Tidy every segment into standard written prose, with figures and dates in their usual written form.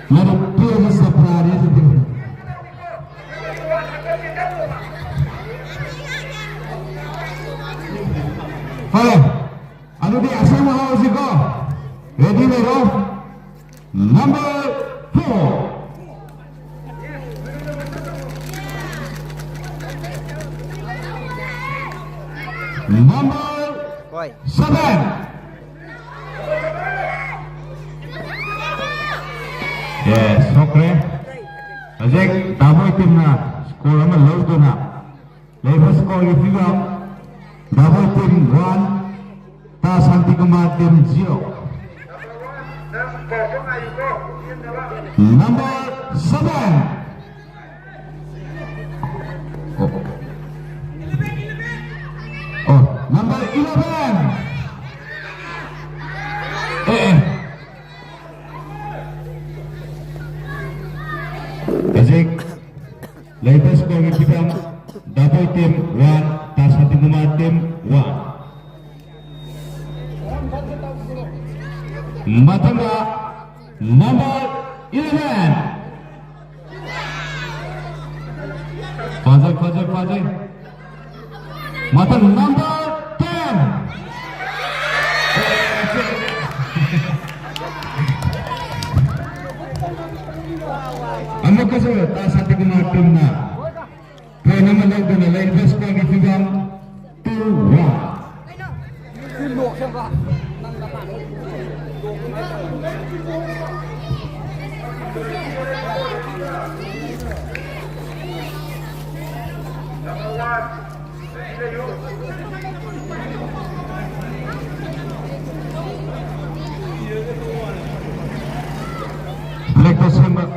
Let it clear his surprise. Fire. Anu di asal mau siko. Ready bro. Number 4. Number 7. Yes, okay. Ajak double team na score ama low to na. Level score if you want. Double team 1, ta Santi Kumar team 0. Number 7. Oh, number 11. Ajak latest score if you want. Double team 1, ta Santi Kumar team 1. Matanga number 11. Fazal. Matang number 10. Amo kasi ta Santi Kumar team na. Kaya naman lang doon na latest score if you want 2-1. Breakfast number.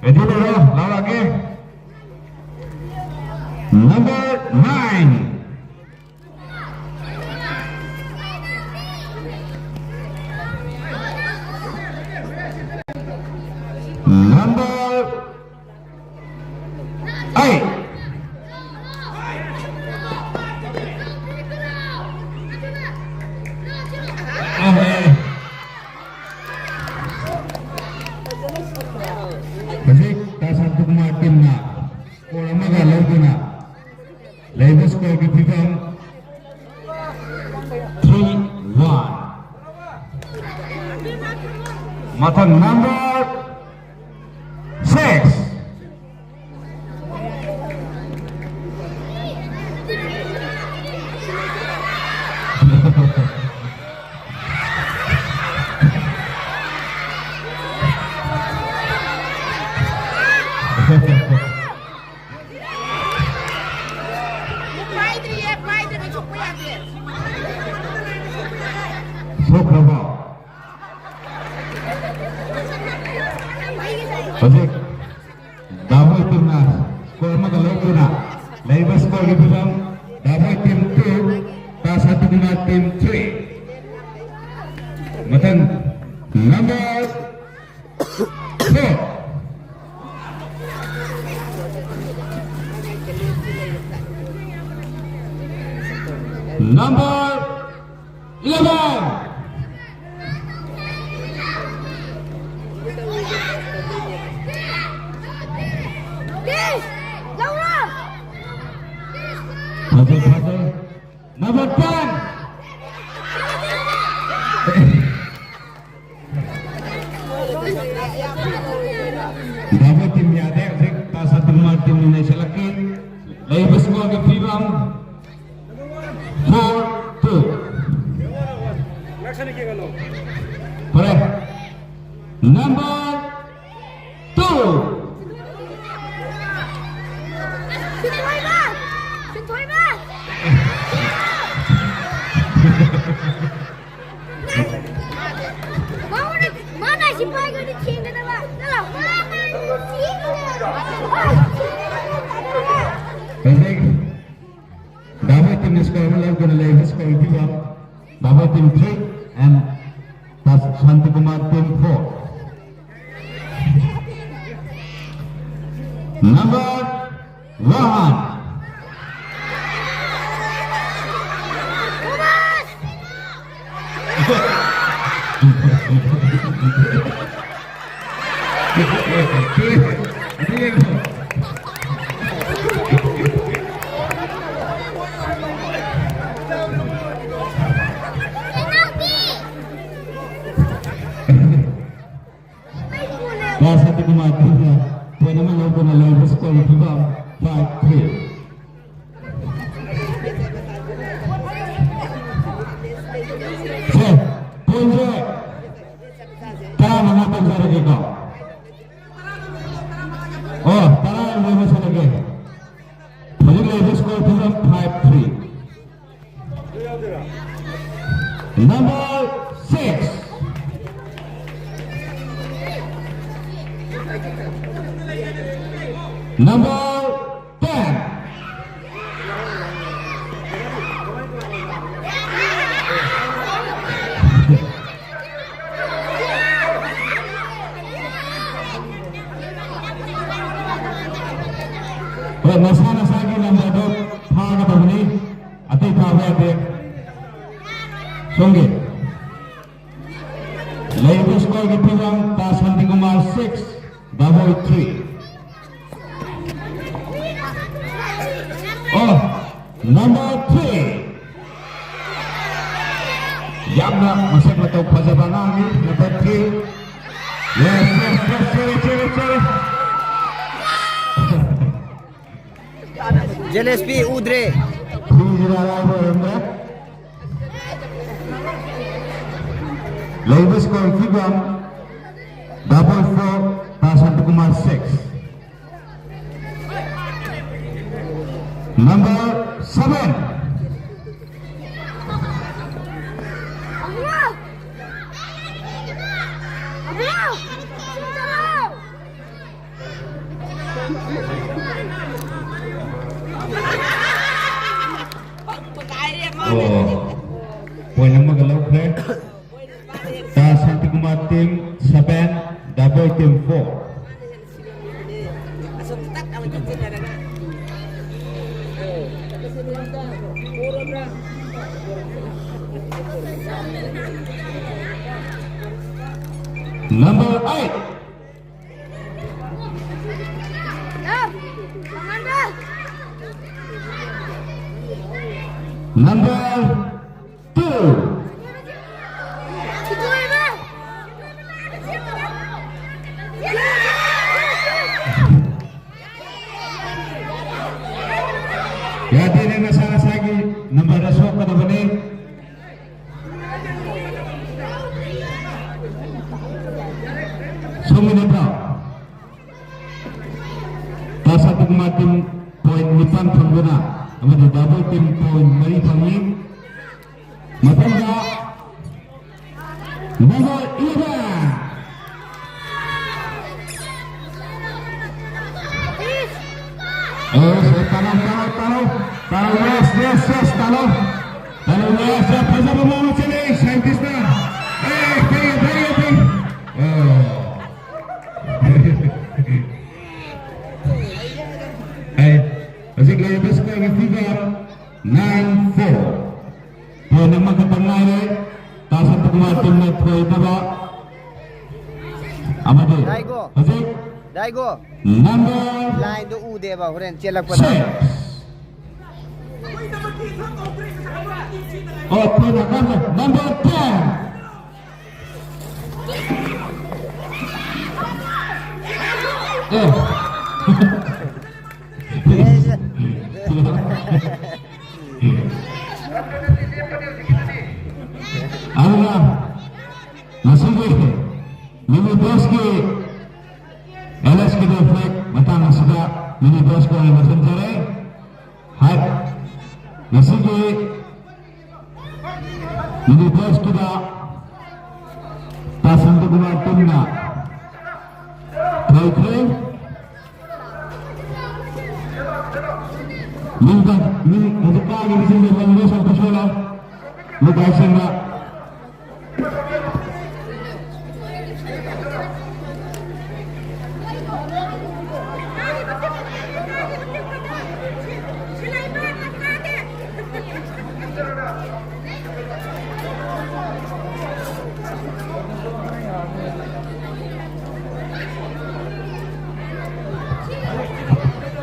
Ready now again. Number 9. Number 8. Masih tak satu kematin na. Kalau maga lagu na. Labels ko gibigam 3-1. Matang number 6. Ojek, double team na, score magalau na. Label score gibigam double team 2, ta Santi Kumar team 3. Matang number 4. Number 11. Number 10. Double team yade Ajak ta Santi Kumar team Indonesia lagi. Label score gibigam 4-2. Correct. Number 2. Mana si Pai ko di king na ba? Dala. Perfect. Double team score malam kena label score juga. Double team 3 and ta Santi Kumar team 4. Number 1. Score 5-3. Number 6. Number 10. Nasana sagi number 2 Phaga Bhavani Ati Phavade Songe Labor score Gipivang Tasanti Kumar 6 Double 3. Oh, number 3. Yamna masih betul Pajabanami number 3. Yes, sorry. JLSP Udre. Labor score Kibam double 4 Tasanti Kumar 6. Number 7. Oh, point number kalau play. Tasanti Kumar team 7, double team 4. Number 8. Number 2. Jadi ini masalah lagi nomor resok pada bani. Suminita. Tasatu kematin poin 8 pengguna. Ambil double team poin 4 pengi. Matangga. Nomor 11. Taruh, yes, taruh, yes, pasal pemain sini, saintis na. Hey. Hey, masih gaya besar yang tiga, 9-4. Poin nama ketengah ni, tasan tukar tim ni poin apa? Amade. Masih. Daigo. Number. Line do Ude ba, horen celak pa. 6. Oh, number 10. Allah, masih mini bos ke LS ke deflect matang sudah mini bos ko ay messenger hai masih mini bos kita tasan tu guna timna try minta untuk kali di sini menurut sampai soal lupa sehingga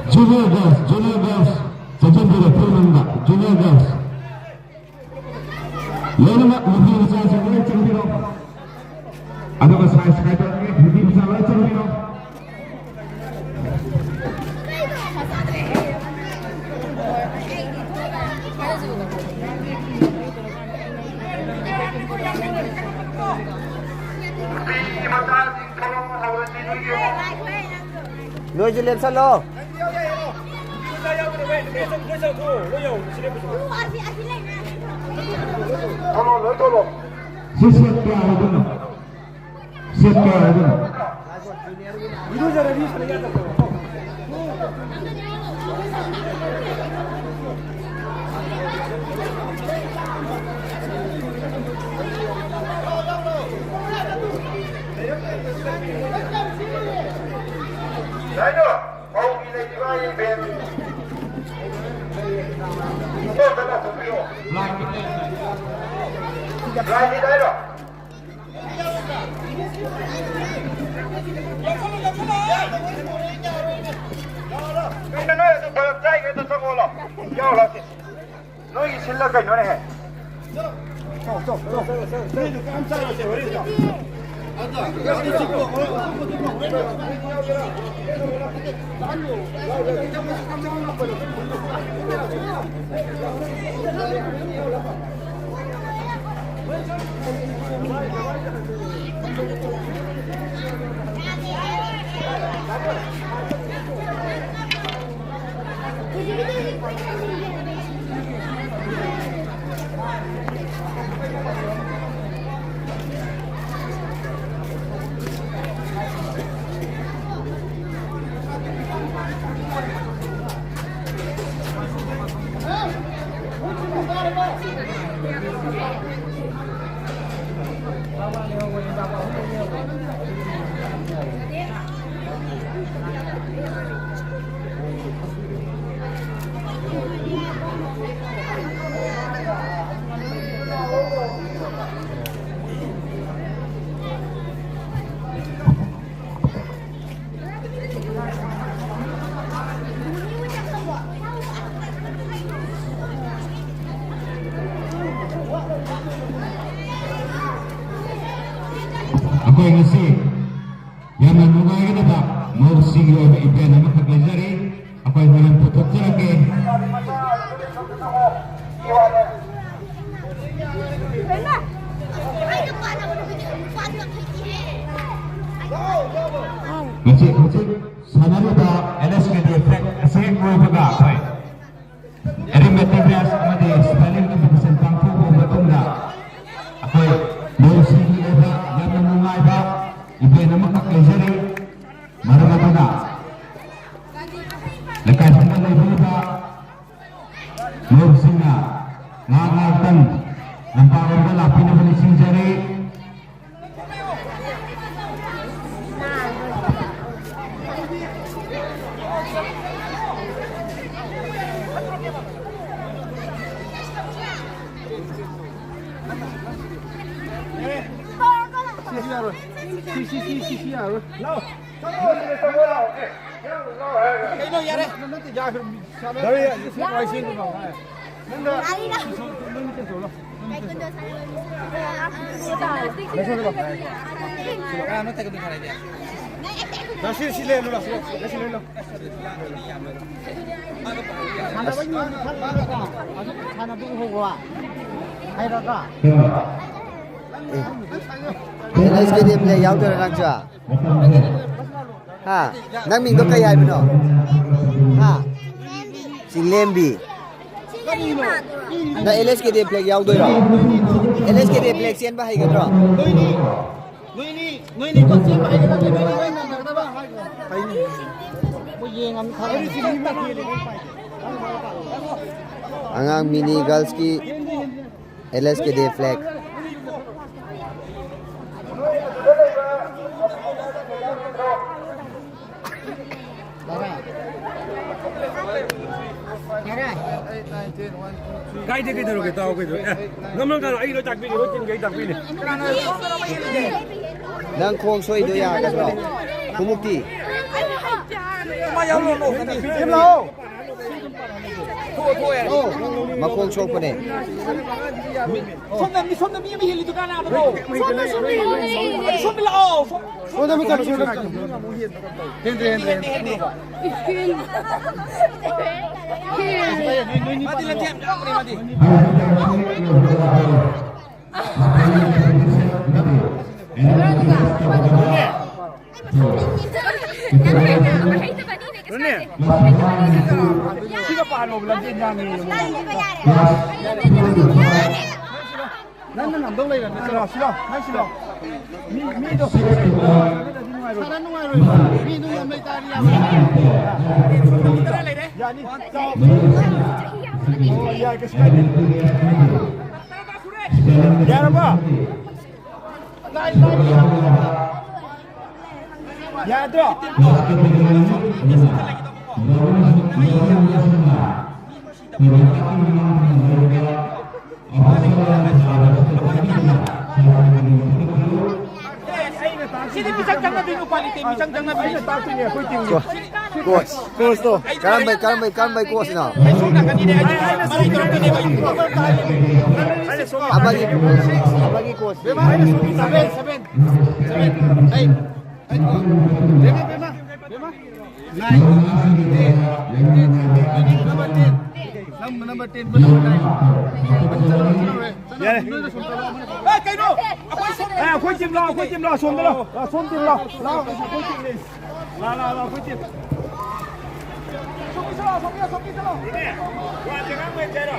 Junior girls, saja tidak perlu enggak, junior girls. Lalu mak lebih besar sekali cendiro. Ada besar sekali lebih besar lagi cendiro. Lo je lep salo. Si set kaya ako dun. Set kaya ako dun. 너희 실력가 연해. Ako ay ngasi yang menungay kita ba mau sige ay ipen na makaglazari ako ay walang putot sa lagi ngasi sana mo ba LSKD effect kasi mo baga ay eri materials amade spelling ng bisentang po matunda ako ay mau sige ba yang menungay ba ipen na makaglazari maragana lekas na iba mau singa ngangatan ng parang wala pinabalising jari LSKD play ရောက်တယ်လားကြာဟာနတ်မင်းတို့ကရိုက်ပြီနော်ဟာစီလင်းဘီ那 LSKD play ရောက်တယ်တော့ LSKD play စင်ပါဟိကတော့ငွေနီကိုစင်ပါဟိကတော့ငွေနီဝိုင်းမှာတော့ပါဟိုင်ဘုရင်ငါခါရီစီလီမပြေလေAngang mini girls ki LSKD flag Cái thế cái đầu cái tàu cái rồi, ngâm ngâm cái ấy nó chặt bị nó trên cái chặt bị này. Nang khong soi do ya ka do Kumukti Mà giàu luôn rồi, im lâu. Ma khong chok pa ne 손님이 힐리 두가 나 도. 손 빌라. 손 좀 가. 핸드. Mati lah tiap jam ni mati. Jangan Rene. Sino pa ano lang din namin yung. Nan nam dong lai la sila nan sila mi do saran nu ngai roi mi nu mai ta ri ya ni oh ya ke sila ya apa lai ya tu Sini pisang jangan dulu quality, pisang jangan bisa tahu ni aku tinggi. Kuas tu. Kan baik kuas na. Abagi kuas. Seven. Hey. Bema. Nine. Number 10 number 9. Ya. Eh, kay no. Aku chim lo, xuống đó lo. Xuống chim lo. Lo, aku chim đi. La, aku chim. Xuống đi lo. Ini. Gua jangan main cara.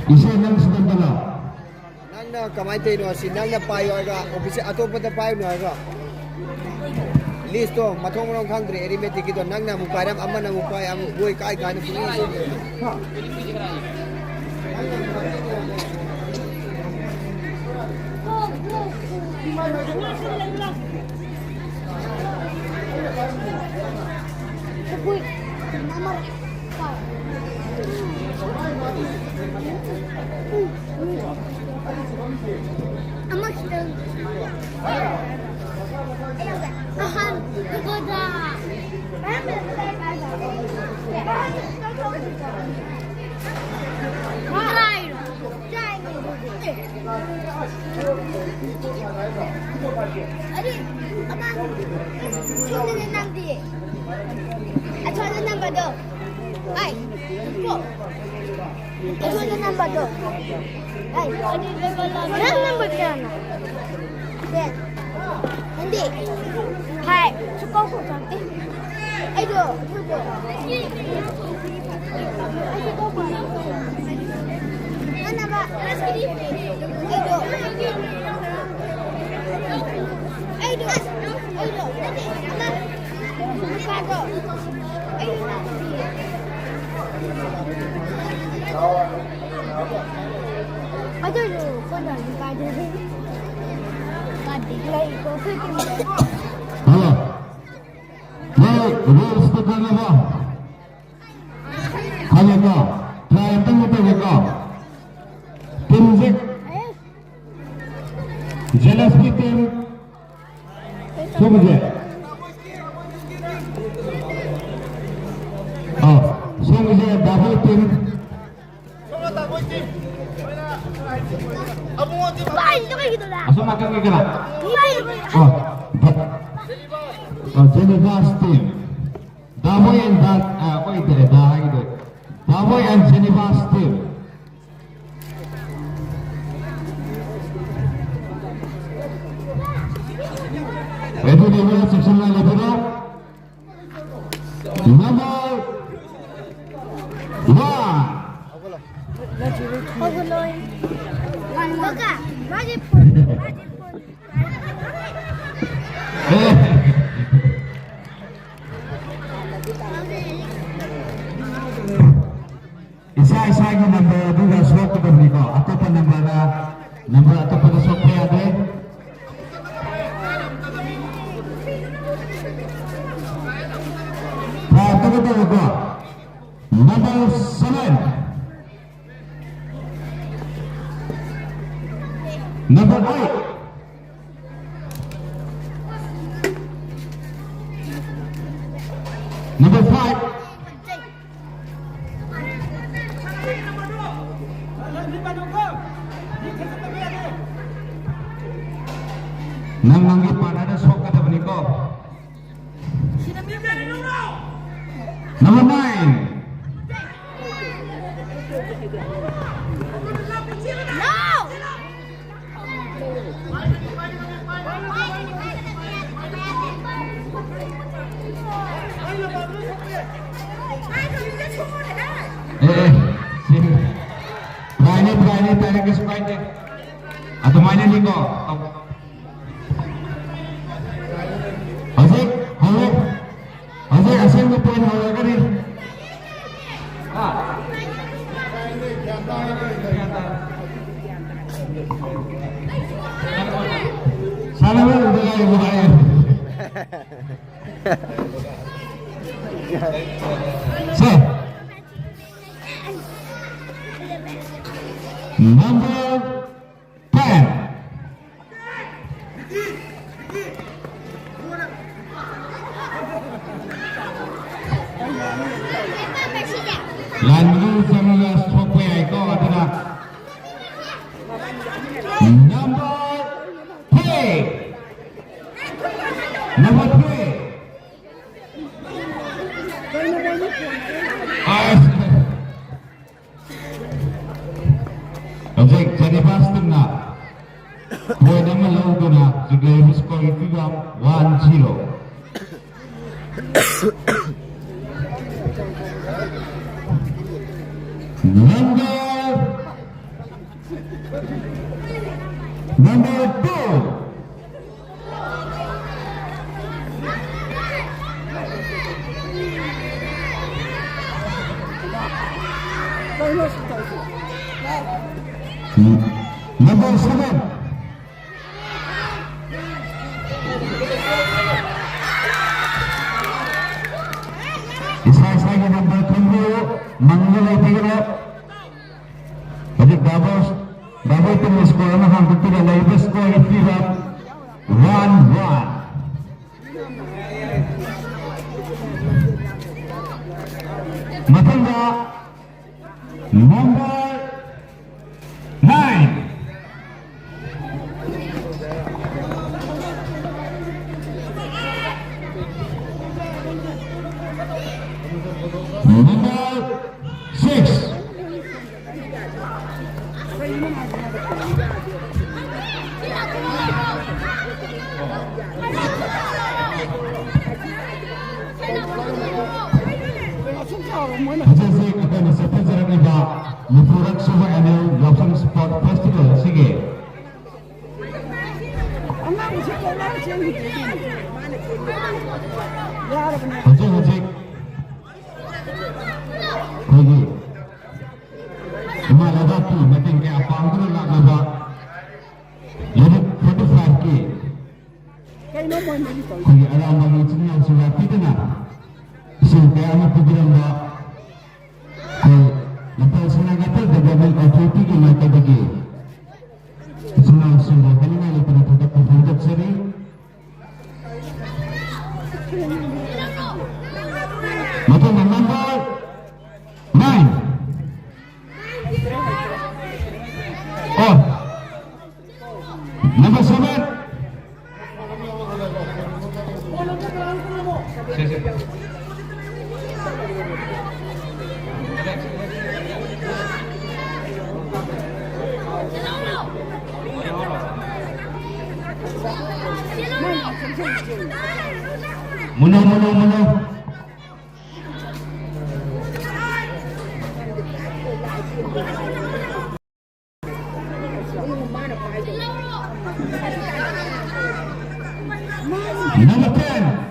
Isa ng sandala. Nang na kamay tayo no si nang na payo aga office ato pa ta payo no aga. Listo mathong rong khang dre arithmetic to nang na muparam amma na mupay am boy kai kan puni. Ama kita. Ahan, kegoda. Adi, apa? Cuma nanti. Acuan number do. Ay, go. Acuan number do. Ay, number kana. Then, hindi. Hai, suka ko kanti. Ay do, suka. Ay suka ko. Ano ba? Ay do. Ay do. Ay do. Pago. Ay do. Aduh, kau dah lupa dulu. Tadi lagi kau fikir. Halo. Baik, rules to dalawa. Kaya ka. Try tengok ka. Timzik. Jelas tim. Sumje. Oh, sumje double tim. Baik, itu kayak gitu lah. Asal makan ke kena? Baik. Jennifer's team. Damoy and that, apa itu? Damoy and Jennifer's team. Itu dia section lain itu. Pagulong. Baga. Magic phone. Isa-isa yung number juga swap ko niko. Ato pa number ato pa na swap kaya de. Ato ko. Number 7. Number 8. Number 5. Nang nanggit pa na sok kata beniko. Number 9. Berani tarik ke spine deh. Atau mainnya liko. Asyik, asyik ngepoin hawa kali. Salah udah mulai. Set. Number 10. Lalu sama software itu adalah number 3. Number 3. Okey, jadi pasti nak. Boleh nama lalu tu nak. Jadi skor itu jam 1-0. Number 2. Number 7. Isa-isa yung number 2 manggulay tigre. Jadi double itu skor na hanggang tiga labor skor itu 1-1. Matanda number 9. Number 6. Hasil akan disebut sebagai Mufurak Suba Annual Lobsang Sport Festival sige. Hajik. Lagi. Malah tu macam ke apa anggur nak laba. Jadi 45K. Kaya alam ang itinyo sulat itu na. So kaya amat bilang ba. Lepas senagatul terjadi authority di mata bagi. Semua sudah kalinya lepas itu terhadap seri. Macam number 9. Oh, number 7. Munah. Number 10.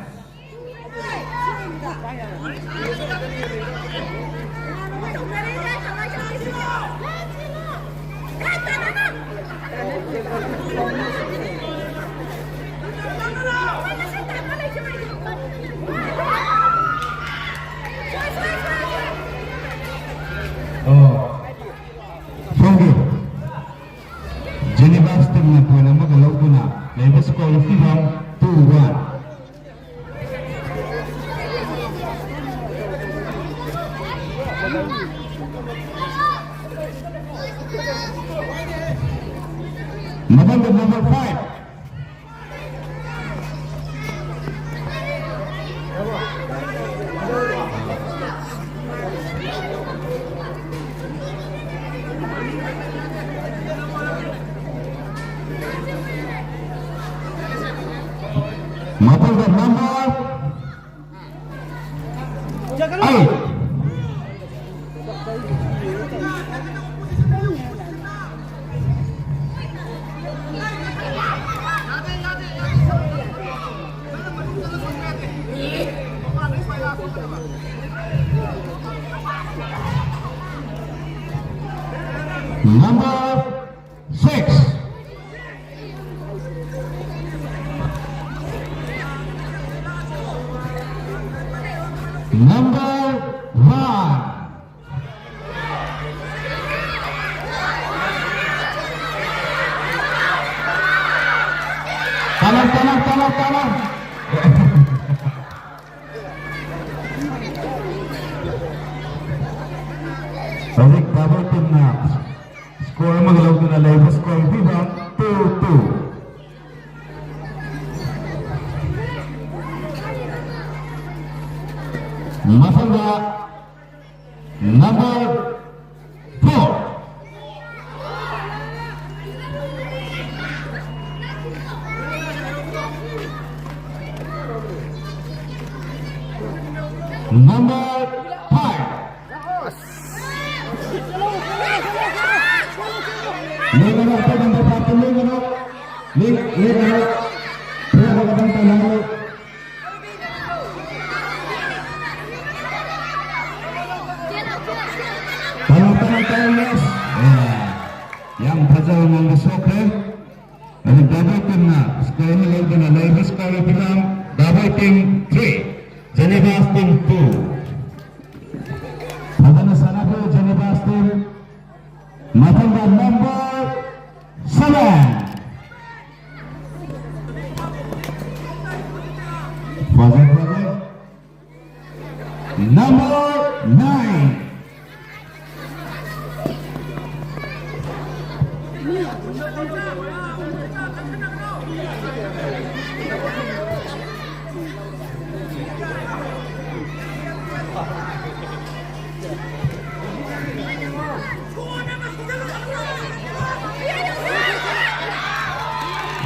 Oh, Foggy. Jenny Baxter na po na magalaw ko na. Level score of 2-1. Number 5. Number 8. Number 6. Number 1. Tanam. Balik double team na. Score magalaw ko na level score FIFA 2-2. Masangga number 4. Number 5. Lingano pa number 4 lingano. Lingano. Pero magandang tanong. Tanong yes. Yang pasal ng soccer. Ang double team na. Score nila ito na live score bilang double team 3. Geneva team 2. Pada na sana po Geneva team. Matanda number 7. Project. Number 9.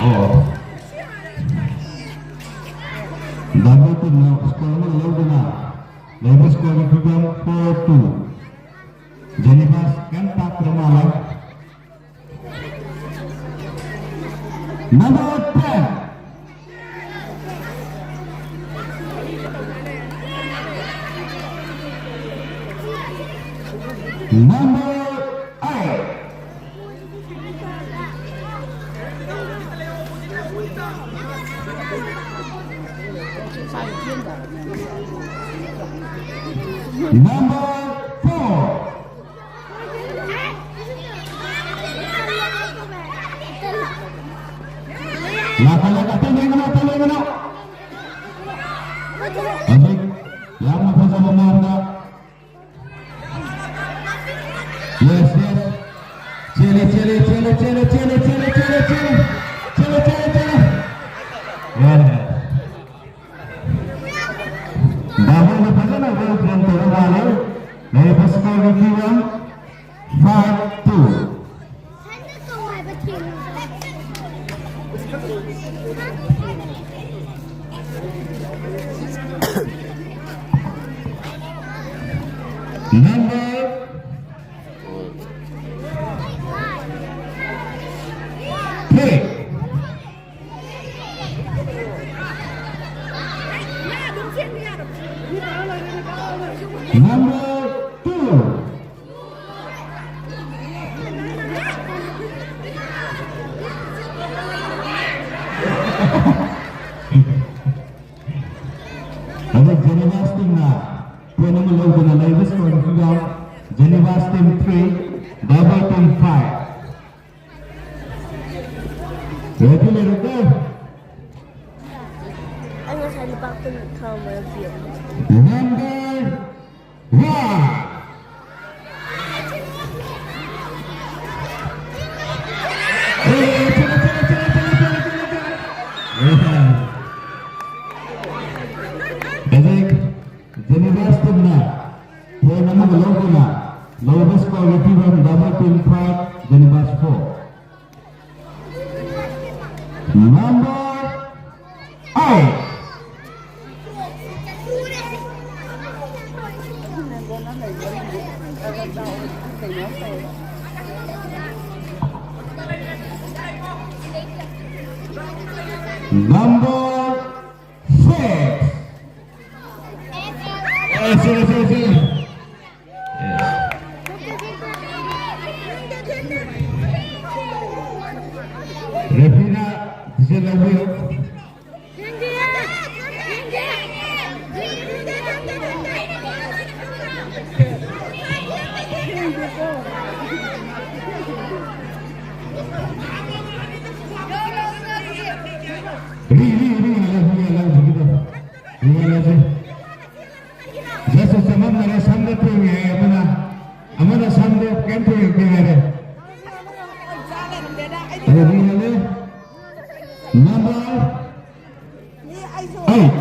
Oh. Double team na score mo low na. Level score ng program 4-2. Geneva Kenta Kramalag. Number 10. Number 8. Number 4. Laka, tuloy mo na. Asik, yang napasama mo na. Yes. Chile. Double na pala na goal from Torvalo. May score ng 5-2. Number freedom. Geneva's team 3, double team 5. Ready, little girl? Anh có thấy bác tôi thao mà việc. Number 1. Ezek, Geneva's team na. Play naman logo na. Lowest score retrieve double team 5, Geneva's 4. Number 8. Number 6. Refina, dice la wheel. Jasa zaman mana sambil punya mana sambil camping kira. Ready ni? Number 8.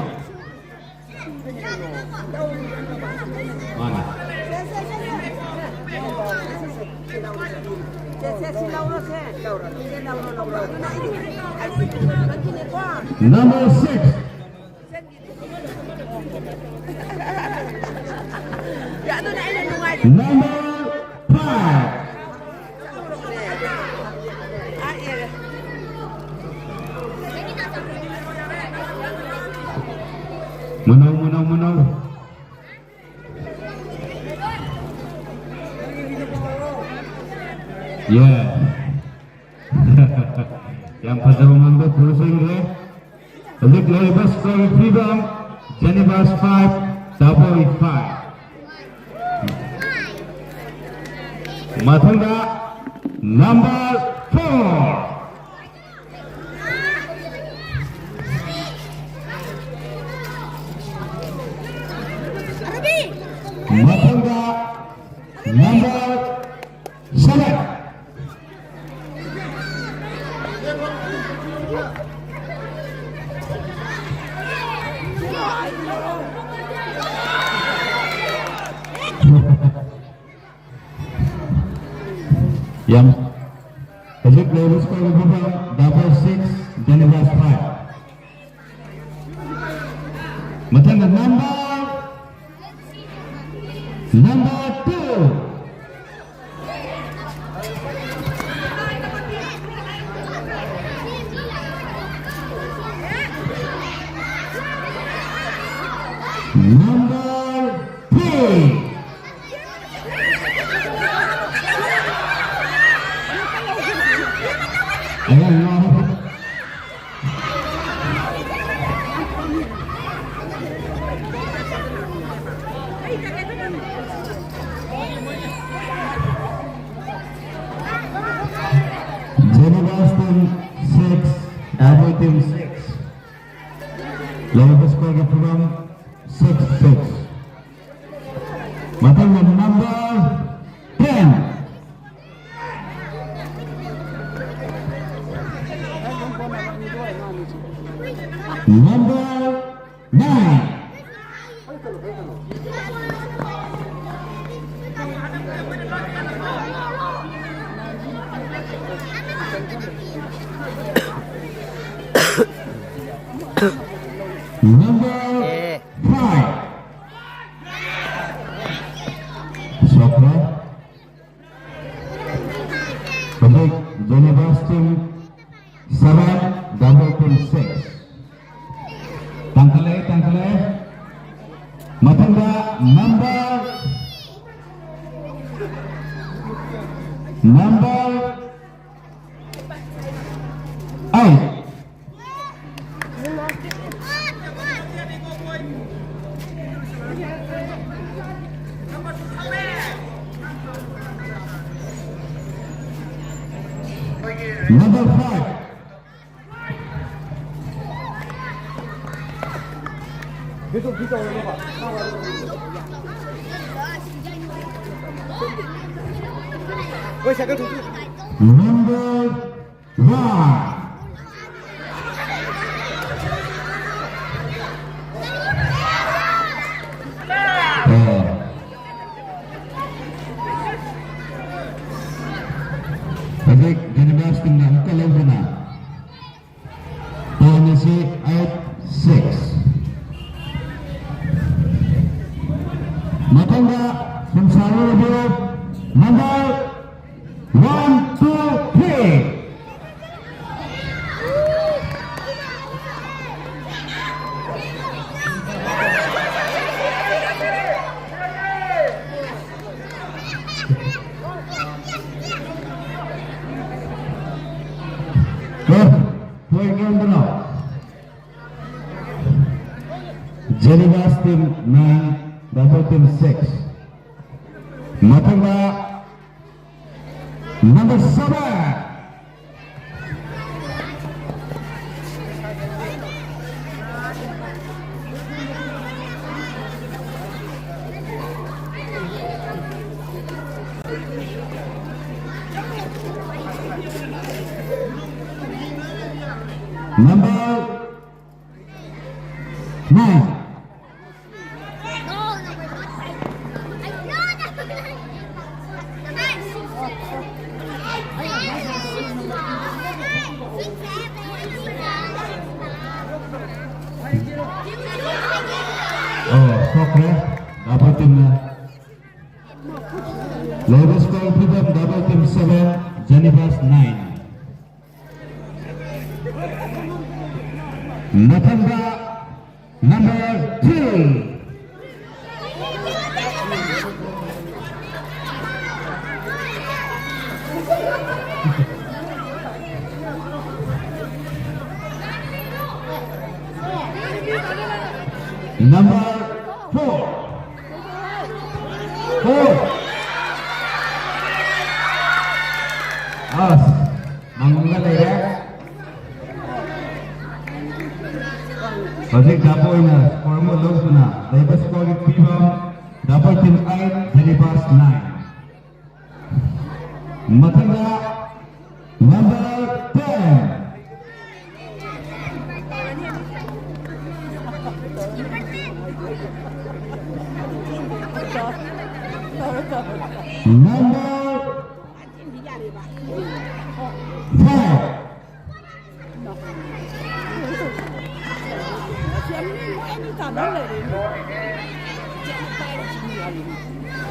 Mana? Number 6. Number 5. Menang. Yeah. Yang pada mengambil closing dia. Elite Labor score freedom. Geneva's 5, double 5. Matunda number 4. Matunda number 7. Yang Elite Labor score freedom double 6, Geneva's 5. Matunda number 2. Number 3. Geneva's team 6, double team 6. Labor score from 6-6. Matanda number 10. Number 9. Number 5. Sokra. Public Geneva's team 7, double team 6. Tangkale. Matanda number 8. Number 5. Wait, second to Number 1. Adik, jadi bahas tinggal kalau benar. Polisi ayat 6. Matangga, Samsara Review, number 1, 2, 3. Jelibas team 9, double team 6. Matangga number 7. Number 9. Oh, soccer, double team na. Lowest score freedom, double team 7, Jennifer's 9. Matangga, number 2. Number 4. 4. As, manggalay ya. Pasti dapoy na, score mo low na. Dapat score freedom, double team 8, Jennifer's 9. Matangga, number 10. Number 5.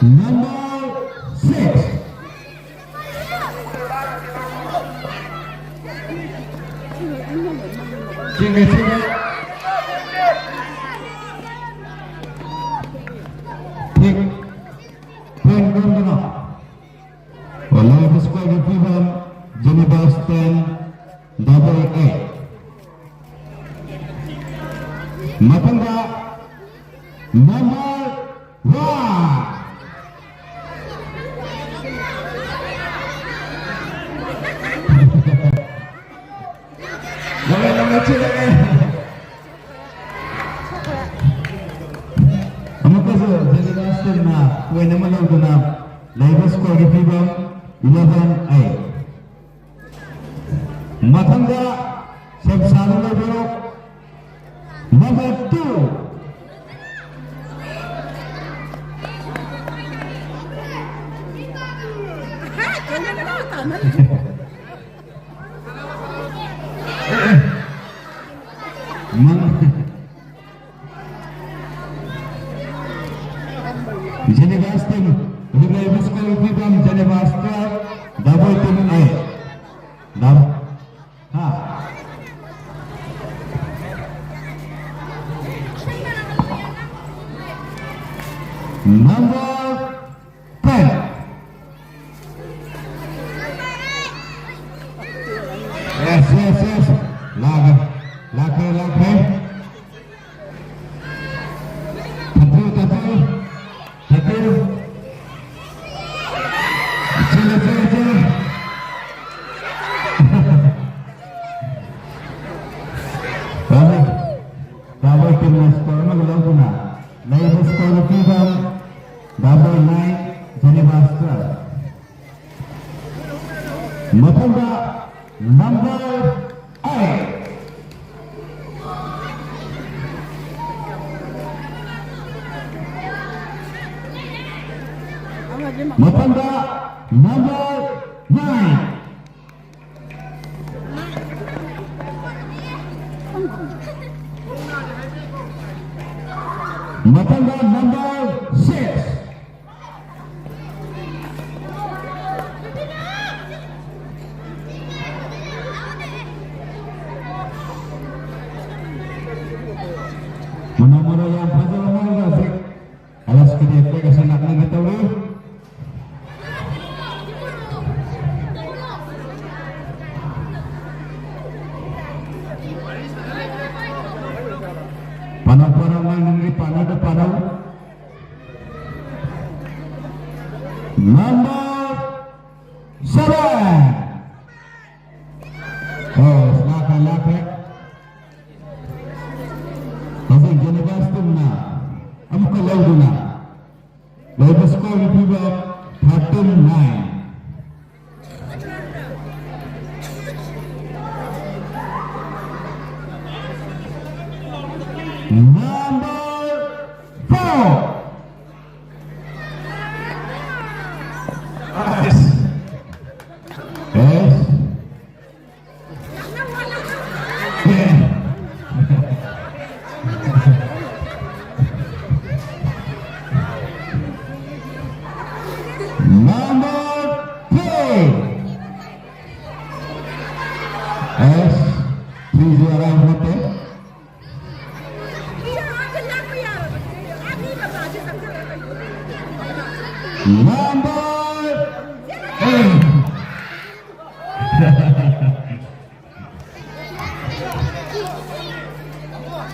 Number 6. Sini. Walau score freedom, Jennifer's 10, double 8. Matangga, number 1. Boleh nombor lagi. Jennifer's 10 na, kue nama lalu na. Lowest score freedom, 11-8. Matangga, Samsara Review, number 2. Jennifer's team, lowest score freedom, Jennifer's 12, double team 8. Number 10. Matanda number 9. Matanda number 6. Mana-mana yang pasal mana Razik? Alas kini kita kesana nak tahu ni. Panah-panah main ni panah tu panah. Number 7. Oh, selaka-laka. Kasi Genevas tu na. Amo ka law na. Law the score will be 39. Number 4. Yes. Yes. Yeah. Number 3. Yes. Please do around with it. Number 8.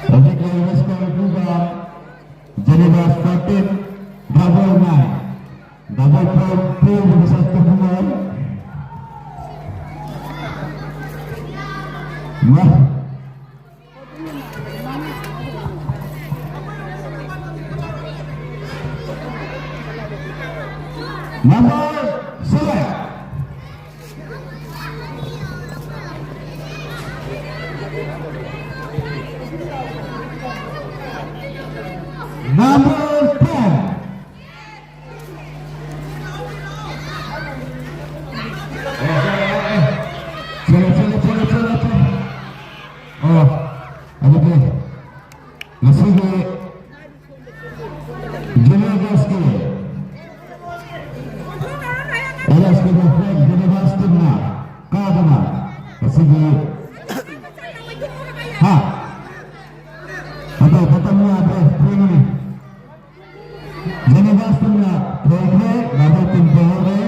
Tapi kalau skor juga Genevas 14, double 9, double 4 bisa terbuat. Wah. Number 7. Number 10. Cela. Oh, ada ke? Masih ke? Genevas ke? Alas ke Fred Genevas tu na? Kau na? Masih ke? Ha? Ada ketemu ada ini. Genevas tu na? Program lalu tim Pohore.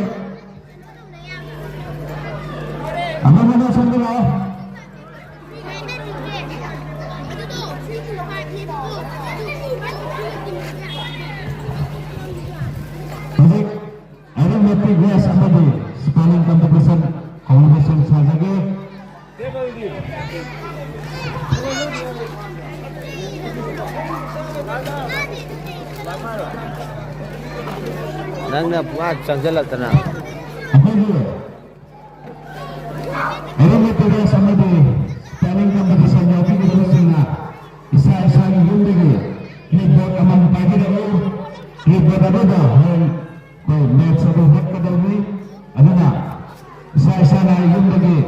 Apa mana sambil lah? Baik, ada mati gas apa tu? Spelling competition, communication sahaja ke? Nang na buat sanjala tanah. Apa dia? Ada mati gas apa tu? Spelling competition jadi kita sini. Isa yung lagi. Clipboard aman pagi dahulu. Clipboard ada dah. Kau match satu hak kada ni. Ada tak? Isa yung lagi.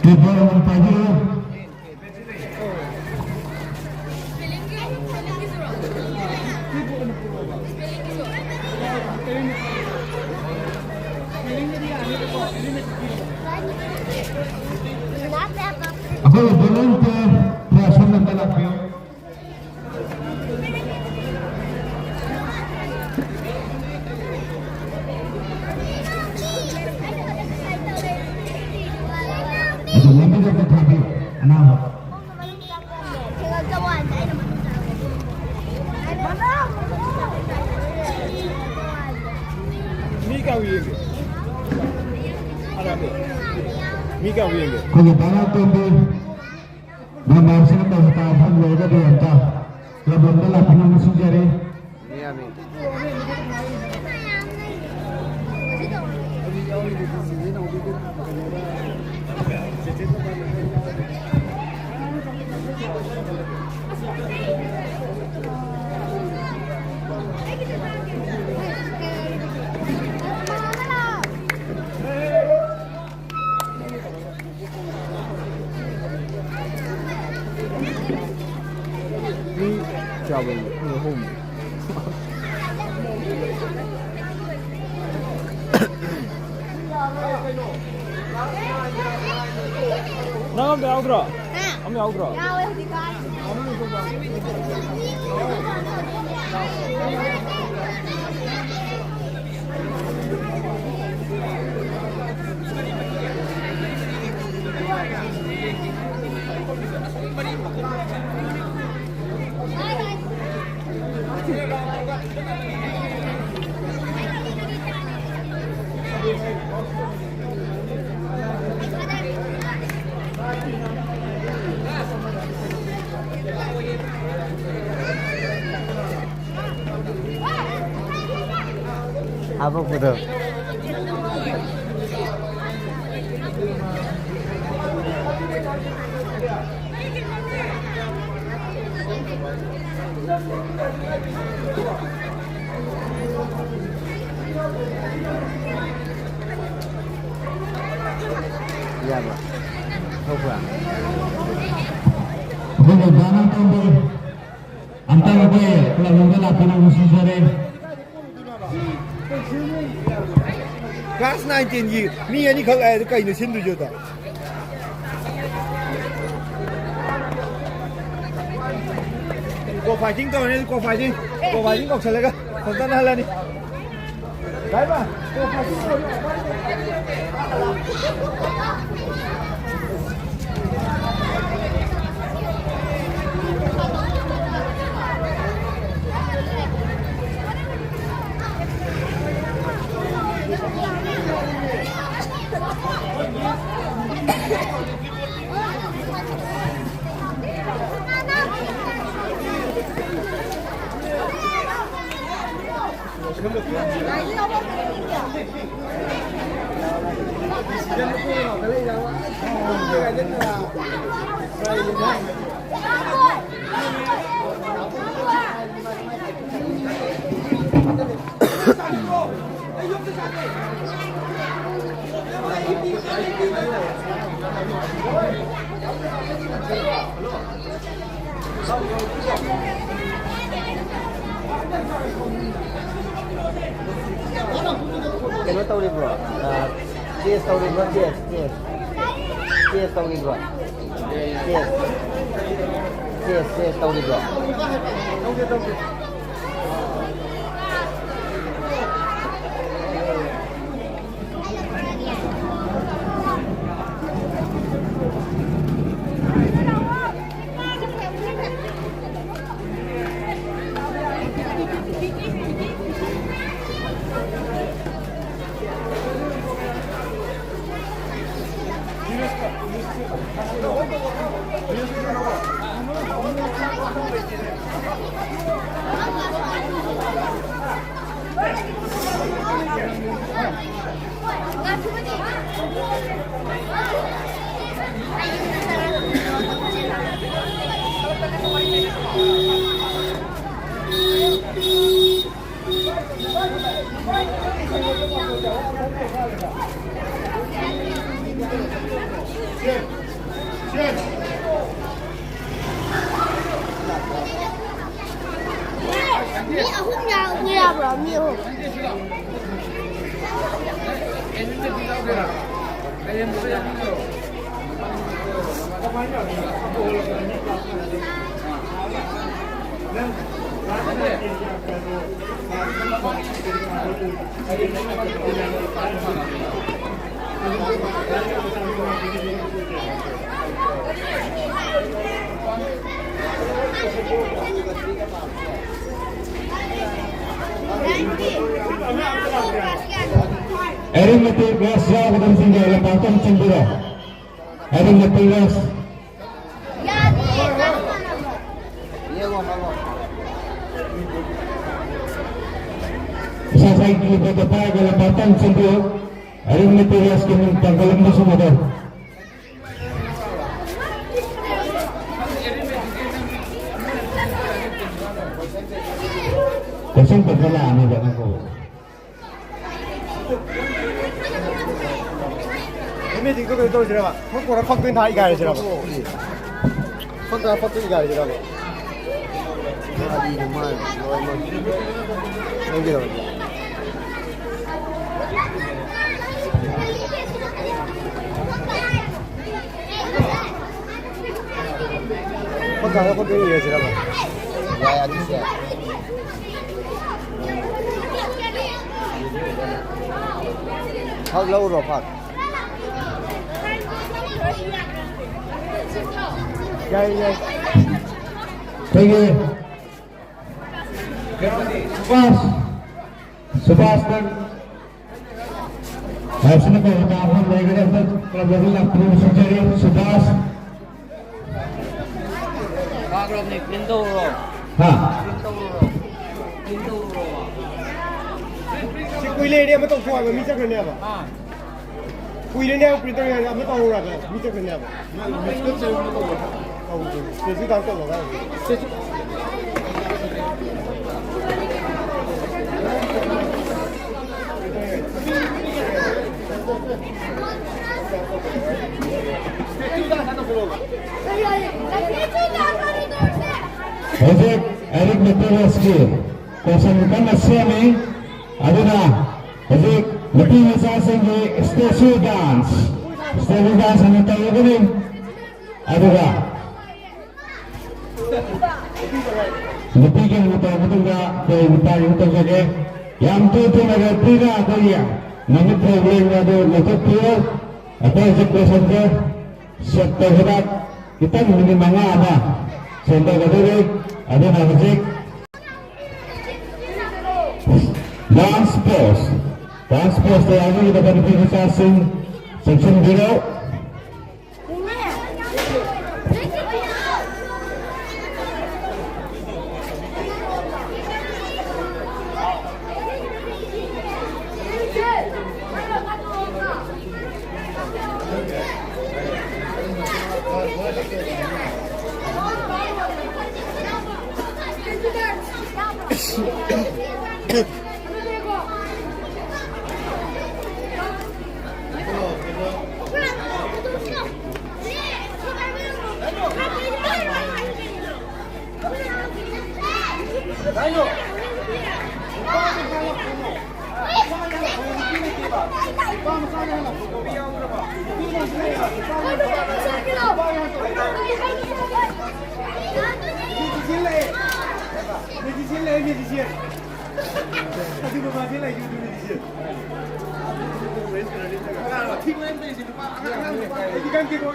Clipboard aman pagi dahulu. Ako volunteer kreasyon ng talapyo. Ito hindi na tatabi. Ano? Mika Wiyenge. Arabe. Mika Wiyenge. Kung ipanaw ito hindi Namang sila sa tahan wala ba yan ta? Labon na lang ng musudyari. Niami. đi người hùng nó không được rồi không được rồi apa betul iya pak coba Bueno, van a tomar antara gue kalau la pina musisare gas 19 gì mi anh không ai cái nó xin được chưa ta có phải chính cầu này có phải chính cầu sẽ cái còn ta lên đi đấy mà có phải chính cầu cái tàu đi bro cheers tàu đi bro cheers tàu đi bro cheers tàu đi bro Mi không nhau nghe rồi mi không. Erin Matigas ya kita singgah lepasan cendera. Erin Matigas bisa saya kini berdepan ke lepasan cendera. Erin Matigas kini tanggalan masuk ada. Kosong berjalan ni jangan kau. Ini tinggal ke itu siapa? Kau kurang fakir thai gaya siapa? Fakir ikan siapa? Ali Jamal, thank you. Pagkakala ko din yun sila ba? Yeah, this guy. How low ro park? Yeah. Thank you. Subhas dan Hasan ko hapon lagi na sa trabaho ng Secretary Subhas. Kagrom ni Pindoro. Ha. Pindoro. Si Kuile dia betul kuat, mesti kena apa? Kuile dia printer yang apa tahu orang kan, mesti kena apa? Mesti kena apa? Oh, jadi tak tahu kan? Ojek Eric Metoleski kosongkan Semi aduna Ojek lebih masasing di stage dance ang tayo ko rin aduna lebih mo tayo nga kaya tayo ito sige yang tuto nagpira ako yan nang problem na doon nagpira at Ojek kosong ko siya tayo kita hindi mga apa Contoh kedua, ada musik dance pose terakhir kita akan verifikasi section zero. Medicine. Tapi berbagai lagi itu medicine. Ini kan kita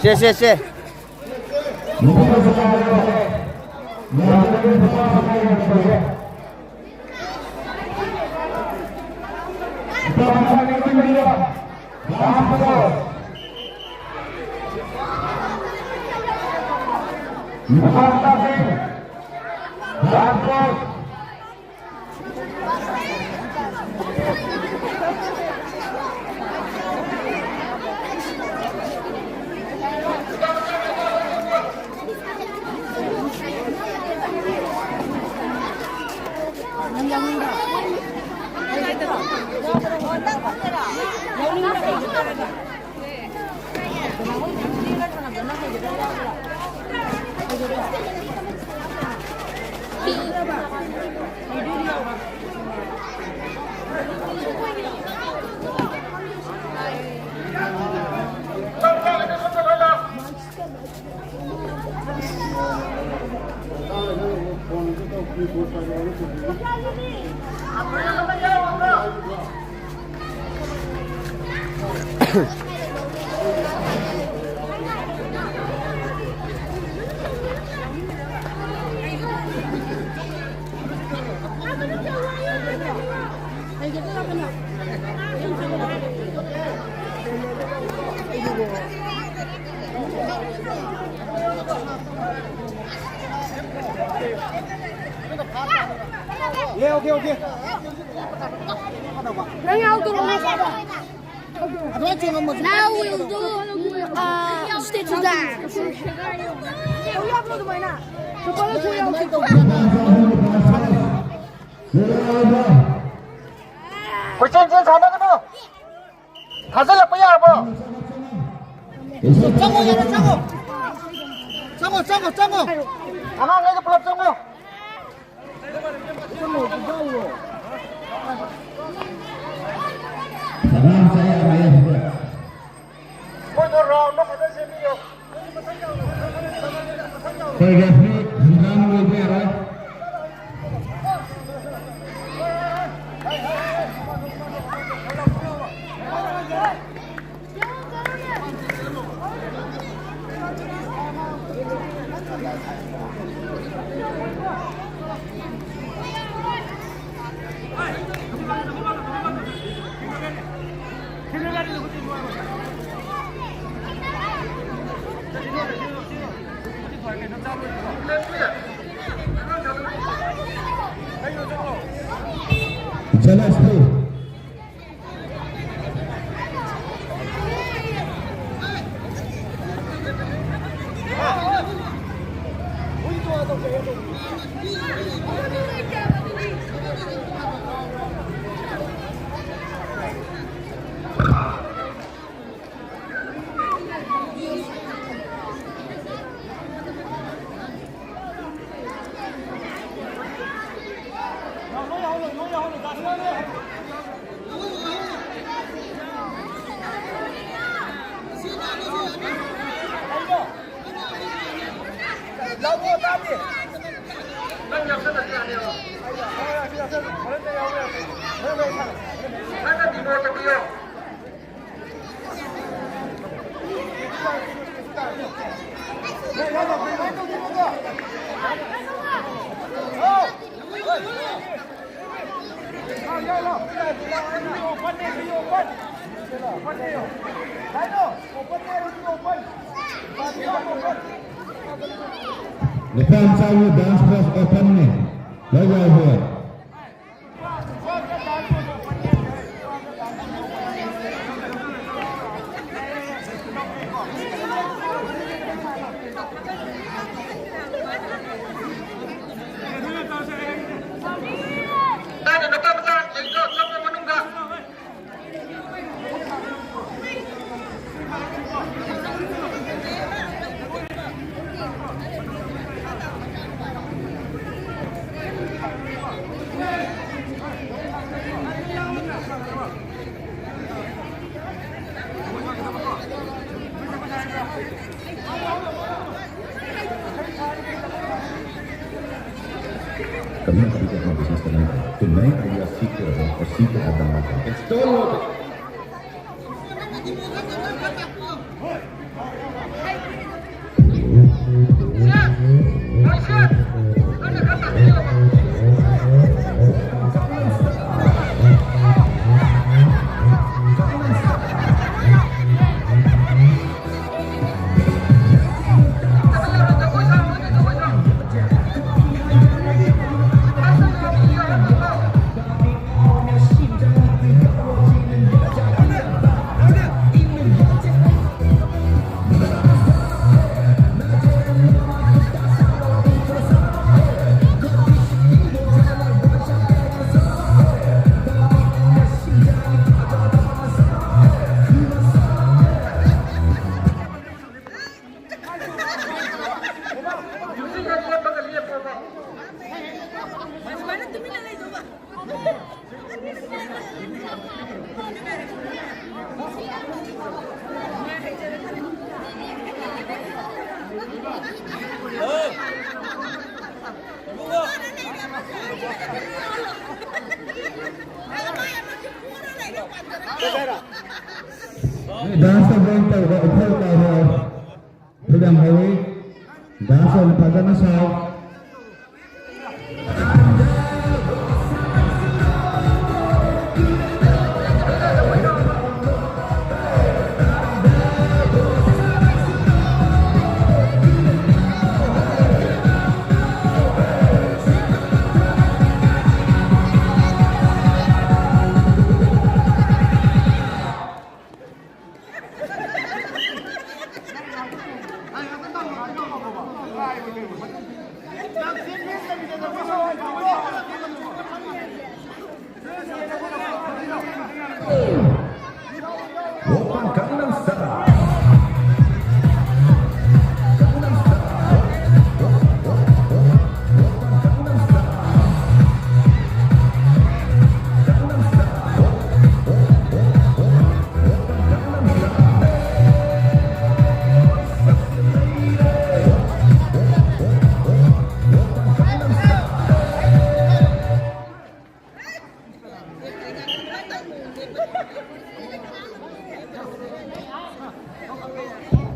Xe. Yeah, okay. Now we'll do stitch down. chen sao nó cái thả rất là bây giờ bro trong rồi anh nghe cái plot trong rồi Salam saya ayah juga. ôi tôi rò nó phải tới xem nhiều Saya Gasmi, Hindam Wibia Roy. Jelas tu. Depan saya dance class open ni. Lagi apa? Kami tidak mau bisnis tenaga. Tonight I will seek adalah it's todo. Dansa berita upah tahu sedang hawi dansa pada nasau. 오빤 강남스타일.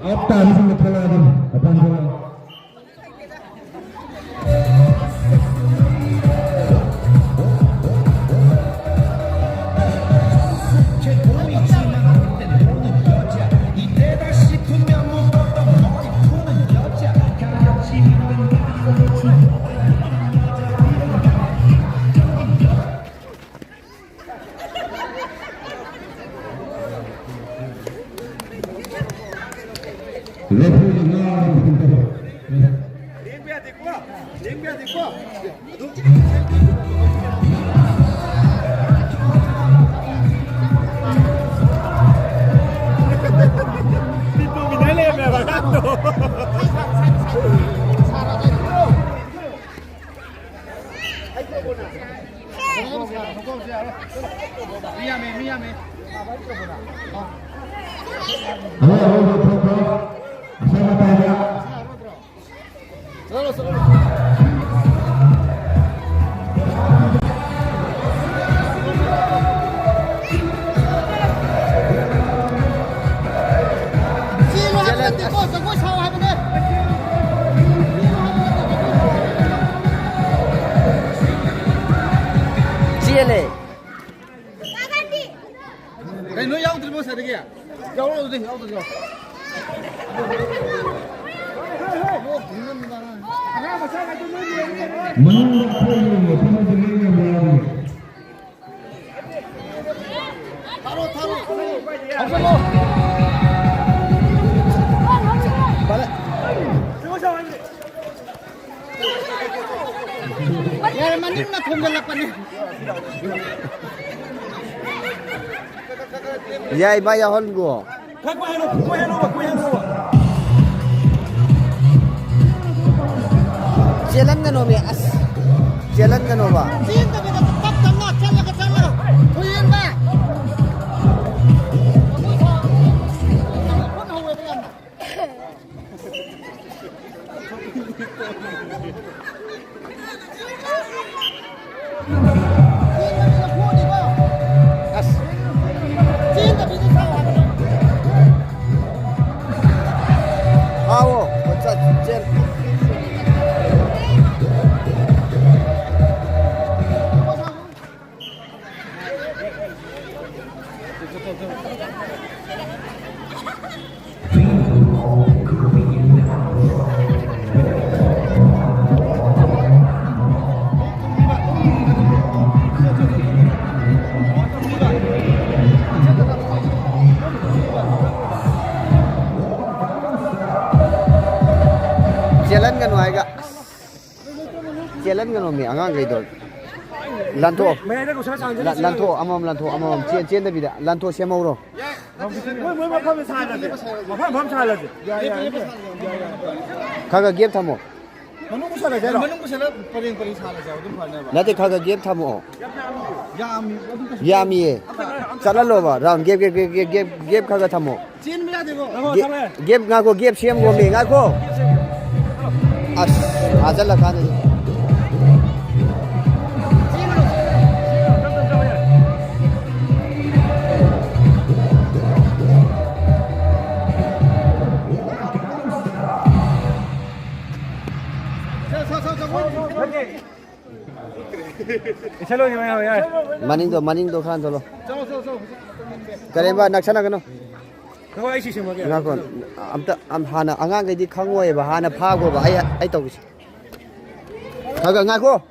없다 이 생각 팔아야 돼. 어떤 거? 레프리 나와요. 링크야 됐고. 링크야 됐고. 뒷동이 날려면 가도. 미안해. Saya tanya. CLA. Cái núi dâu thì bao giờ được kìa? Dâu đâu đi, dâu đâu. Ya, manin na kung galapan niya. Ya, iba yahon ko. Jalan ka no, as. Jalan ka no ba? Jalan ka no, chala. Tuyin ba? As. Jalan ka bisa sawa. Awo, what's up, Jen? Jalan kan wae ga. Jalan kan mi angang gai dol. Lanto. Lanto amam chen da bida. Lanto semau ro. 뭐 하면 살아야지. 뭐 하면 살아야지. Kaga gap thamo. मनों 살아야 돼. Purring साला जाओ तुम फरने बा. Nate kaga gap thamo. Yami ye. Chala lo ba. Ram gap kaga thamo. Chin me ya देखो. Gap nga ko gap sem go me nga ko. As ajal la khane. चलो यार Maning do khan dolo. Karemba naksana kano. 그거 아이시 심하게. Nga kon am hana angang gai di khangoi ba hana pha go ba ai to bis. Kaga nga ko.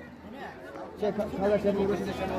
Kaga se ni go se chama.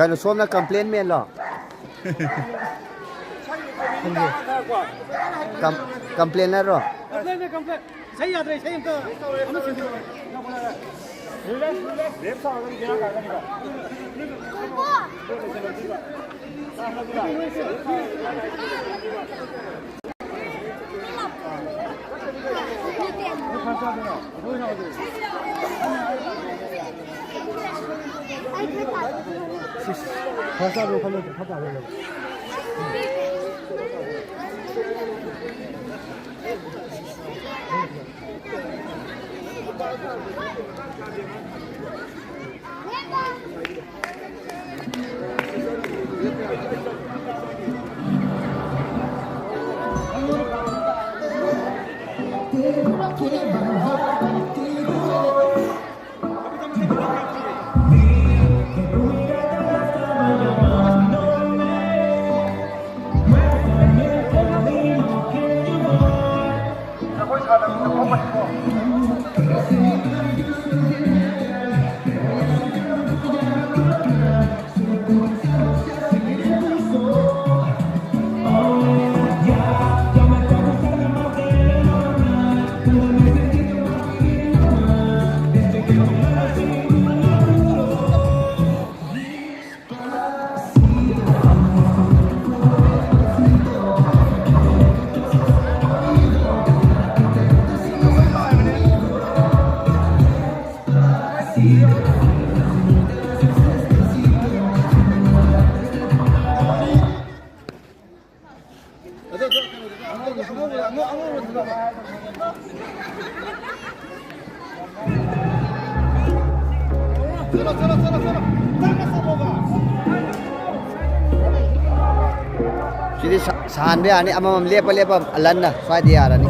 Kano som na complain men lo. Complain na ro. सही याद रही सही हमको हमें Sindhi left side में क्या करना है भाषा रो खलो भाषा रो Jadi sahan be ani amam lepa alan na swai dia ara ni.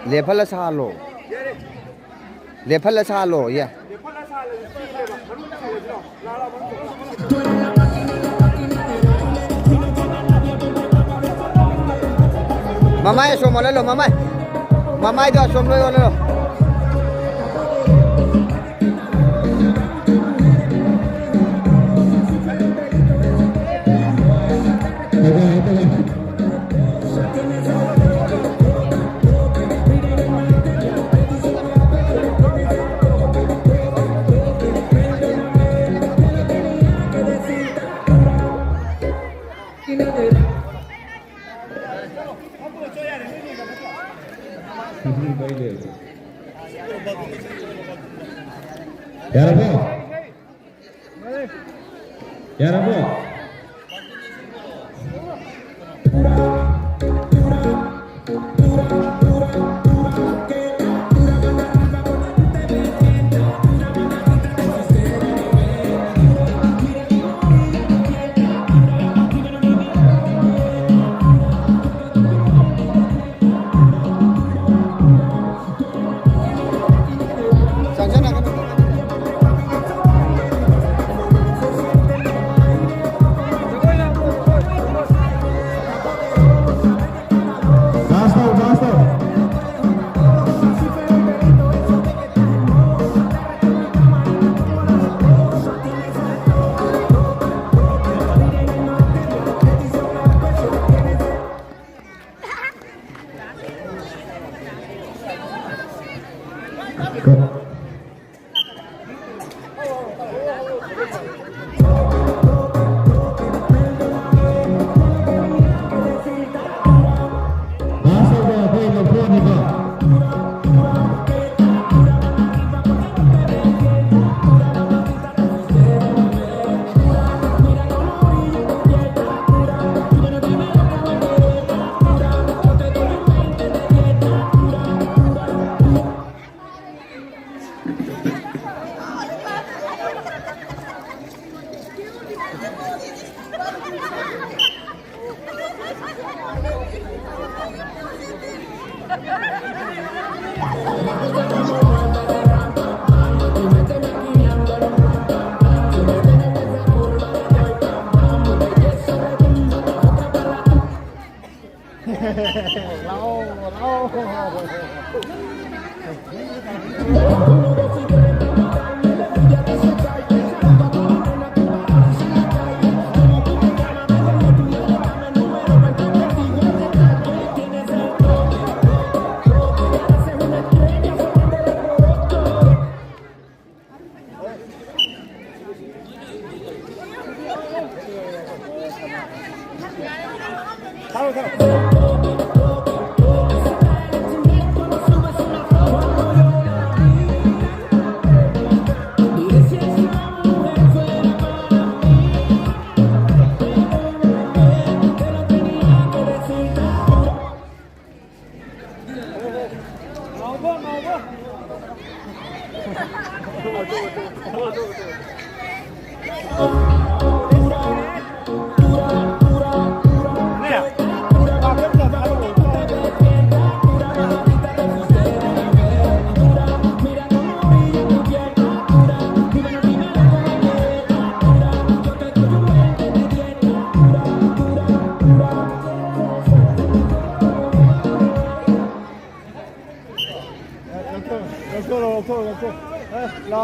Level salo. Level salo ya. Mamai som lo mamai. Mamai do som lo.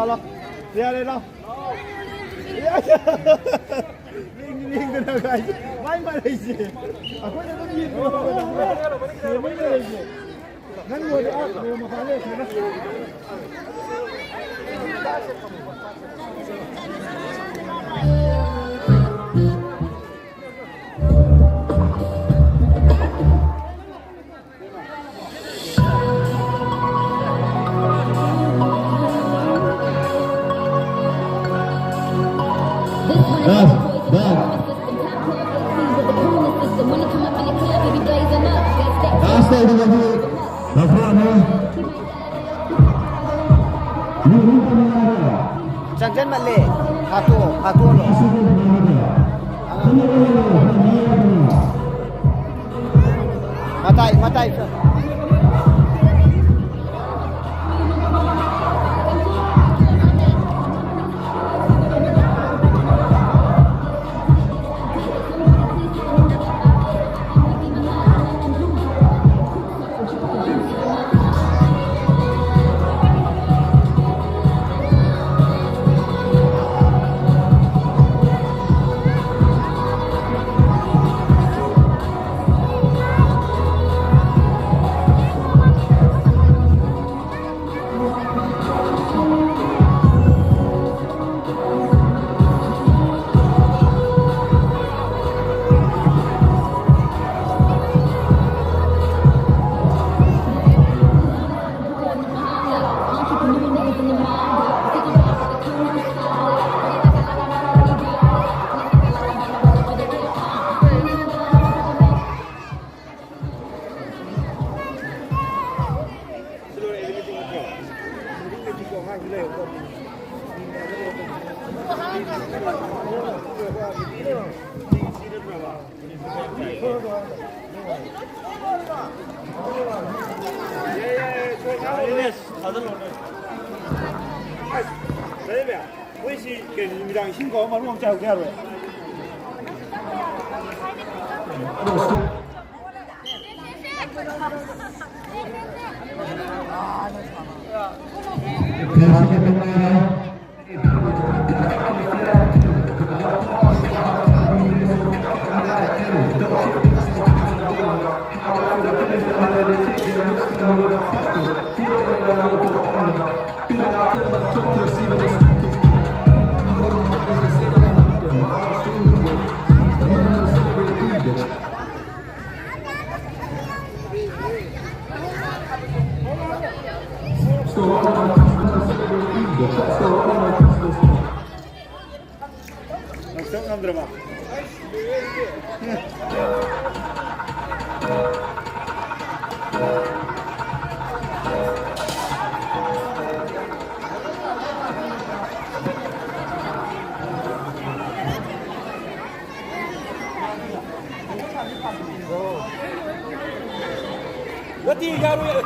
lo ra đây đâu Ring cái nào cái máy mà đây gì à có cái gì nó mới đây gì ngắn ngồi đó ngồi mà phải lên thế đó Jangan male, hatu lo. Matai. Gati garu ya.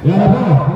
Ya,